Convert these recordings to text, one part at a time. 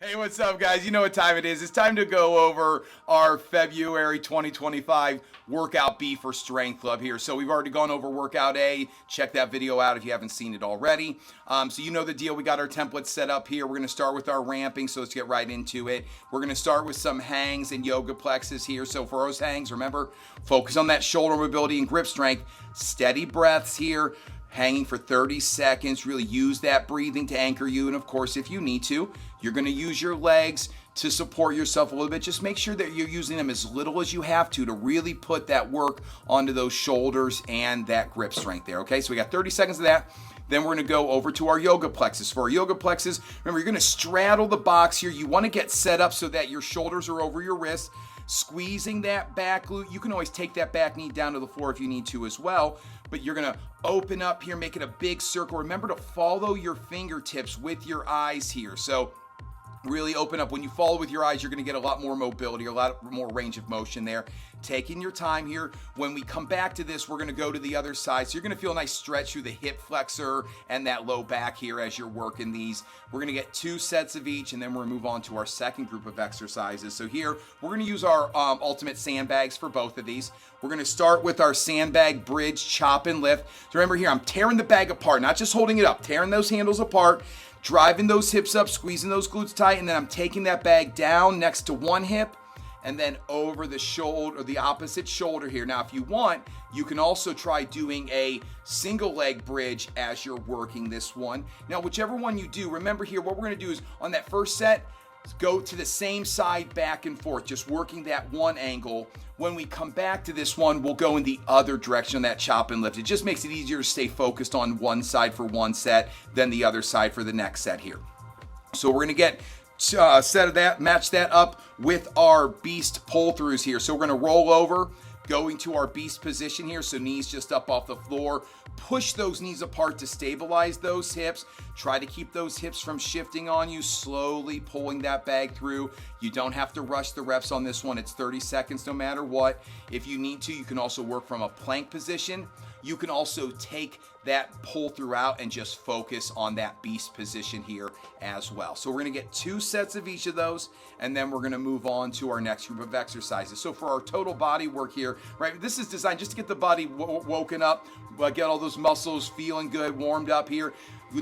Hey, what's up, guys? You know what time it is. It's time to go over our February 2025 Workout B for Strength Club here. So we've already gone over Workout A. Check that video out if you haven't seen it already. So you know the deal. We got our templates set up here. We're going to start with our ramping, so let's get right into it. We're going to start with some hangs and yoga plexus here. So for those hangs, remember, focus on that shoulder mobility and grip strength. Steady breaths here. Hanging for 30 seconds, really use that breathing to anchor you. And of course, if you need to, you're gonna use your legs to support yourself a little bit. Just make sure that you're using them as little as you have to really put that work onto those shoulders and that grip strength there, okay? So we got 30 seconds of that. Then we're gonna go over to our yoga plexus. For our yoga plexus, remember, you're gonna straddle the box here. You wanna get set up so that your shoulders are over your wrists, squeezing that back glute. You can always take that back knee down to the floor if you need to as well, but you're gonna open up here, make it a big circle. Remember to follow your fingertips with your eyes here. So really open up. When you follow with your eyes, you're gonna get a lot more mobility, a lot more range of motion there. Taking your time here. When we come back to this, we're gonna go to the other side. So you're gonna feel a nice stretch through the hip flexor and that low back here as you're working these. We're gonna get 2 sets of each, and then we're gonna move on to our second group of exercises. So here, we're gonna use our ultimate sandbags for both of these. We're gonna start with our sandbag bridge chop and lift. So remember here, I'm tearing the bag apart, not just holding it up, tearing those handles apart, driving those hips up, squeezing those glutes tight, and then I'm taking that bag down next to one hip and then over the shoulder, or the opposite shoulder here. Now, if you want, you can also try doing a single leg bridge as you're working this one. Now, whichever one you do, remember here, what we're gonna do is on that first set, go to the same side back and forth, just working that one angle. When we come back to this one, we'll go in the other direction on that chop and lift. It just makes it easier to stay focused on one side for one set, then the other side for the next set here. So we're gonna get a set of that, match that up with our beast pull throughs here. So we're gonna roll over, going to our beast position here, so knees just up off the floor. Push those knees apart to stabilize those hips. Try to keep those hips from shifting on you, slowly pulling that bag through. You don't have to rush the reps on this one. It's 30 seconds no matter what. If you need to, you can also work from a plank position. You can also take that pull throughout and just focus on that beast position here as well. So we're gonna get 2 sets of each of those, and then we're gonna move on to our next group of exercises. So for our total body work here, right, this is designed just to get the body woken up, get all those muscles feeling good, warmed up here.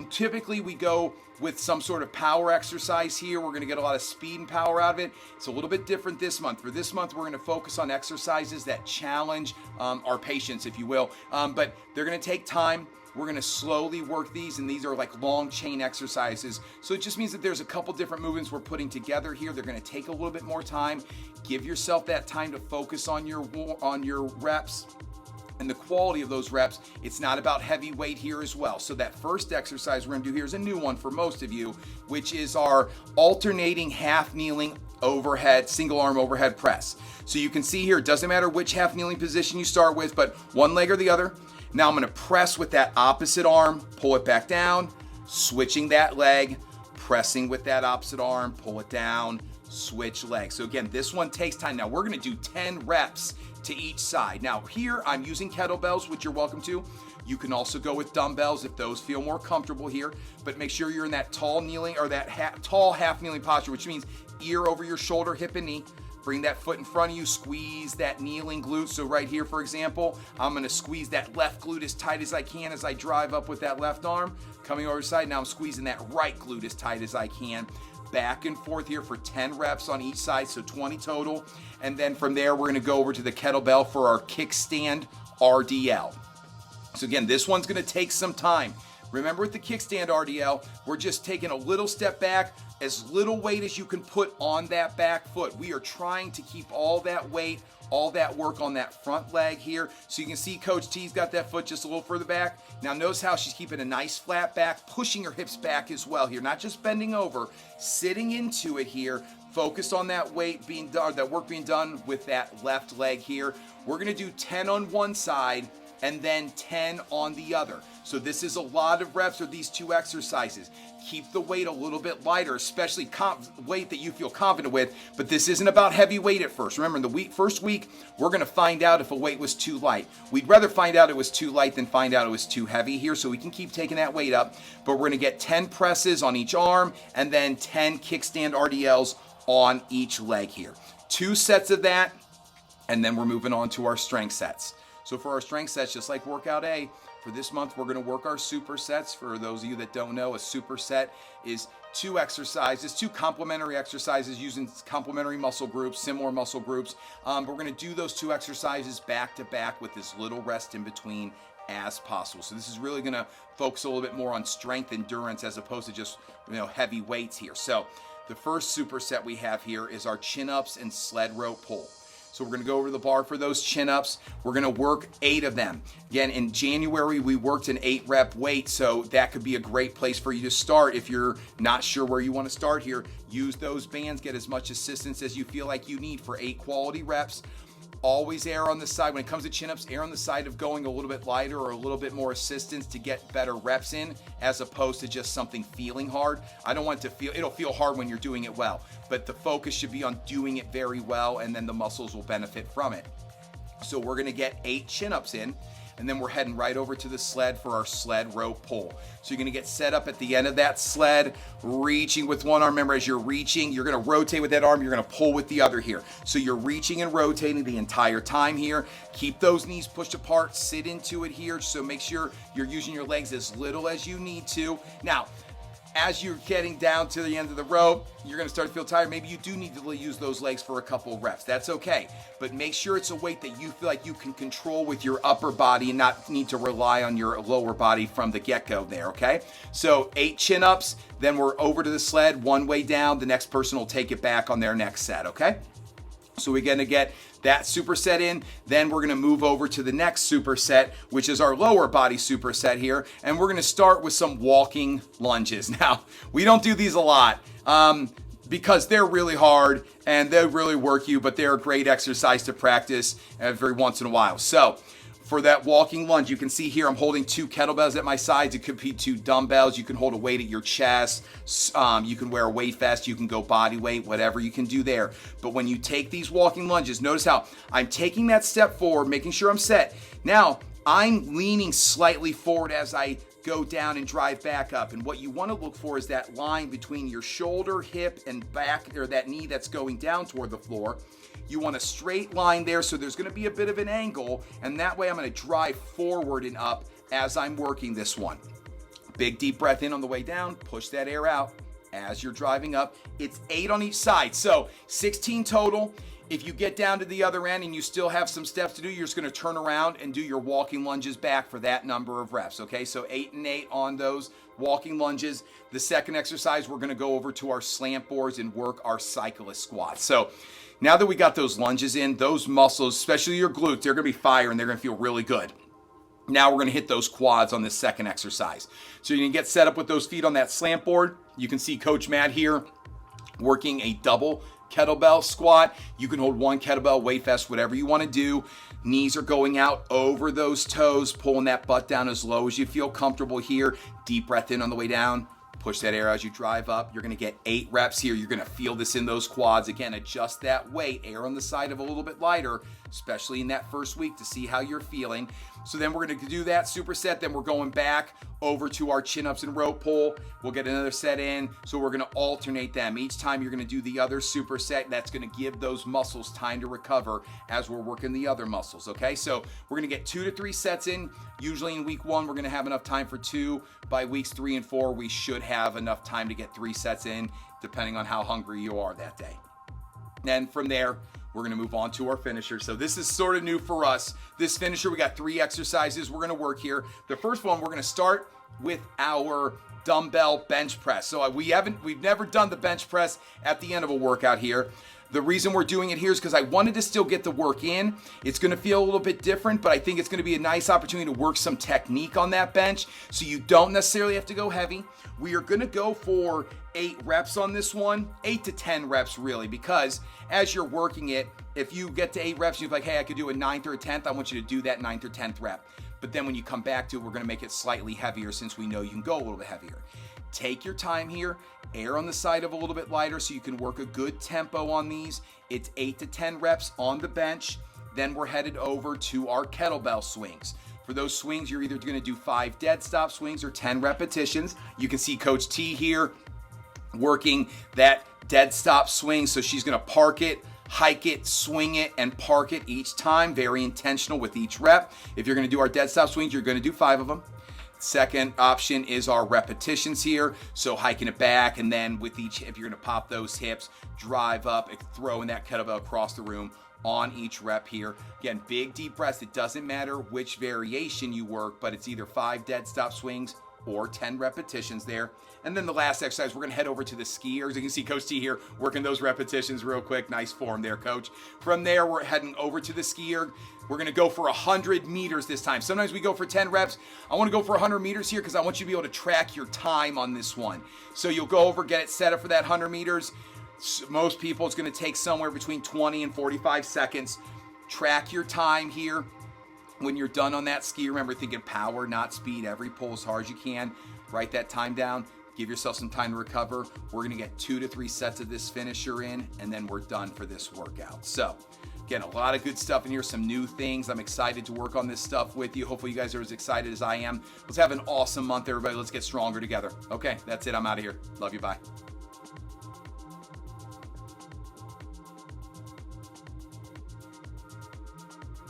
Typically we go with some sort of power exercise here. We're gonna get a lot of speed and power out of it. It's a little bit different this month. For this month, we're gonna focus on exercises that challenge our patience, if you will. But they're gonna take time. We're gonna slowly work these, and these are like long chain exercises. So it just means that there's a couple different movements we're putting together here. They're gonna take a little bit more time. Give yourself that time to focus on your reps and the quality of those reps. It's not about heavy weight here as well. So that first exercise we're gonna do here is a new one for most of you, which is our alternating half kneeling overhead, single arm overhead press. So you can see here, it doesn't matter which half kneeling position you start with, but one leg or the other. Now I'm gonna press with that opposite arm, pull it back down, switching that leg, pressing with that opposite arm, pull it down, switch legs. So again, this one takes time. Now we're gonna do 10 reps to each side. Now here I'm using kettlebells, which you're welcome to. You can also go with dumbbells if those feel more comfortable here, but make sure you're in that tall kneeling or that tall half kneeling posture, which means ear over your shoulder, hip and knee. Bring that foot in front of you, squeeze that kneeling glute. So right here, for example, I'm gonna squeeze that left glute as tight as I can as I drive up with that left arm. Coming over the side, now I'm squeezing that right glute as tight as I can. Back and forth here for 10 reps on each side, so 20 total. And then from there, we're gonna go over to the kettlebell for our kickstand RDL. So again, this one's gonna take some time. Remember with the kickstand RDL, we're just taking a little step back, as little weight as you can put on that back foot. We are trying to keep all that weight, all that work on that front leg here. So you can see Coach T's got that foot just a little further back. Now notice how she's keeping a nice flat back, pushing her hips back as well here, not just bending over, sitting into it here, focused on that weight being done, that work being done with that left leg here. We're gonna do 10 on one side, and then 10 on the other. So this is a lot of reps for these two exercises. Keep the weight a little bit lighter, especially weight that you feel confident with, but this isn't about heavy weight at first. Remember, in the first week, we're gonna find out if a weight was too light. We'd rather find out it was too light than find out it was too heavy here, so we can keep taking that weight up, but we're gonna get 10 presses on each arm and then 10 kickstand RDLs on each leg here. 2 sets of that, and then we're moving on to our strength sets. So for our strength sets, just like workout A, for this month, we're gonna work our supersets. For those of you that don't know, a superset is 2 exercises, 2 complementary exercises using complementary muscle groups, similar muscle groups. But we're gonna do those 2 exercises back to back with as little rest in between as possible. So this is really gonna focus a little bit more on strength endurance as opposed to just, heavy weights here. So the first superset we have here is our chin-ups and sled rope pull. So we're gonna go over the bar for those chin-ups. We're gonna work 8 of them. Again, in January, we worked an 8-rep weight, so that could be a great place for you to start. If you're not sure where you wanna start here, use those bands, get as much assistance as you feel like you need for 8 quality reps. Always err on the side. When it comes to chin-ups, err on the side of going a little bit lighter or a little bit more assistance to get better reps in, as opposed to just something feeling hard. I don't want it to feel, it'll feel hard when you're doing it well, but the focus should be on doing it very well, and then the muscles will benefit from it. So we're gonna get 8 chin-ups in, and then we're heading right over to the sled for our sled rope pull. So you're gonna get set up at the end of that sled, reaching with one arm. Remember, as you're reaching, you're gonna rotate with that arm, you're gonna pull with the other here. So you're reaching and rotating the entire time here. Keep those knees pushed apart, sit into it here, so make sure you're using your legs as little as you need to. Now, as you're getting down to the end of the rope, you're gonna start to feel tired. Maybe you do need to use those legs for a couple of reps. That's okay. But make sure it's a weight that you feel like you can control with your upper body and not need to rely on your lower body from the get-go there, okay? So 8 chin-ups, then we're over to the sled, one way down. The next person will take it back on their next set, okay? So we're gonna get that superset in, then we're gonna move over to the next superset, which is our lower body superset here, and we're gonna start with some walking lunges. Now, we don't do these a lot because they're really hard and they really work you, but they're a great exercise to practice every once in a while. So for that walking lunge, you can see here I'm holding 2 kettlebells at my sides. It could be 2 dumbbells. You can hold a weight at your chest. You can wear a weight vest. You can go body weight, whatever you can do there. But when you take these walking lunges, notice how I'm taking that step forward, making sure I'm set. Now, I'm leaning slightly forward as I go down and drive back up. And what you want to look for is that line between your shoulder, hip, and back, or that knee that's going down toward the floor. You want a straight line there, so there's gonna be a bit of an angle, and that way I'm gonna drive forward and up as I'm working this one. Big deep breath in on the way down, push that air out as you're driving up. It's 8 on each side, so 16 total. If you get down to the other end and you still have some steps to do, you're just gonna turn around and do your walking lunges back for that number of reps, okay? So 8 and 8 on those walking lunges. The second exercise, we're gonna go over to our slant boards and work our cyclist squats. So now that we got those lunges in, those muscles, especially your glutes, they're gonna be firing, they're gonna feel really good. Now we're gonna hit those quads on this second exercise. So you're gonna get set up with those feet on that slant board. You can see Coach Matt here working a double kettlebell squat. You can hold 1 kettlebell, weight vest, whatever you wanna do. Knees are going out over those toes, pulling that butt down as low as you feel comfortable here. Deep breath in on the way down. Push that air as you drive up. You're gonna get 8 reps here. You're gonna feel this in those quads. Again, adjust that weight, err on the side of a little bit lighter, especially in that first week to see how you're feeling. So then we're gonna do that superset. Then we're going back over to our chin-ups and rope pull. We'll get another set in. So we're gonna alternate them. Each time you're gonna do the other superset. That's gonna give those muscles time to recover as we're working the other muscles, okay? So we're gonna get 2 to 3 sets in. Usually in week 1, we're gonna have enough time for 2. By weeks 3 and 4, we should have enough time to get 3 sets in, depending on how hungry you are that day. Then from there, we're gonna move on to our finisher. So this is sort of new for us. This finisher, we got 3 exercises we're gonna work here. The first one, we're gonna start with our dumbbell bench press. So we've never done the bench press at the end of a workout here. The reason we're doing it here is because I wanted to still get the work in. It's gonna feel a little bit different, but I think it's gonna be a nice opportunity to work some technique on that bench, so you don't necessarily have to go heavy. We are gonna go for 8 reps on this one, 8 to 10 reps really, because as you're working it, if you get to 8 reps, you're like, hey, I could do a 9th or a 10th, I want you to do that 9th or 10th rep. but then when you come back to it, we're gonna make it slightly heavier since we know you can go a little bit heavier. Take your time here, err on the side of a little bit lighter so you can work a good tempo on these. It's 8 to 10 reps on the bench. Then we're headed over to our kettlebell swings. For those swings, you're either gonna do 5 dead stop swings or 10 repetitions. You can see Coach T here working that dead stop swing. So she's gonna park it, hike it, swing it, and park it each time. Very intentional with each rep. If you're gonna do our dead stop swings, you're gonna do 5 of them. Second option is our repetitions here. So hiking it back, and then with each hip, you're gonna pop those hips, drive up, and throwing that kettlebell across the room on each rep here. Again, big deep breaths. It doesn't matter which variation you work, but it's either 5 dead stop swings or 10 repetitions there. And then the last exercise, we're gonna head over to the skiers. You can see Coach T here working those repetitions real quick. Nice form there, Coach. From there, we're heading over to the skier. We're gonna go for 100 meters this time. Sometimes we go for 10 reps. I wanna go for 100 meters here because I want you to be able to track your time on this one. So you'll go over, get it set up for that 100 meters. Most people, it's gonna take somewhere between 20 and 45 seconds. Track your time here. When you're done on that ski, remember thinking power, not speed. Every pull as hard as you can. Write that time down. Give yourself some time to recover. We're gonna get 2 to 3 sets of this finisher in, and then we're done for this workout. So, again, a lot of good stuff in here, some new things. I'm excited to work on this stuff with you. Hopefully you guys are as excited as I am. Let's have an awesome month, everybody. Let's get stronger together. Okay, that's it. I'm out of here. Love you. Bye.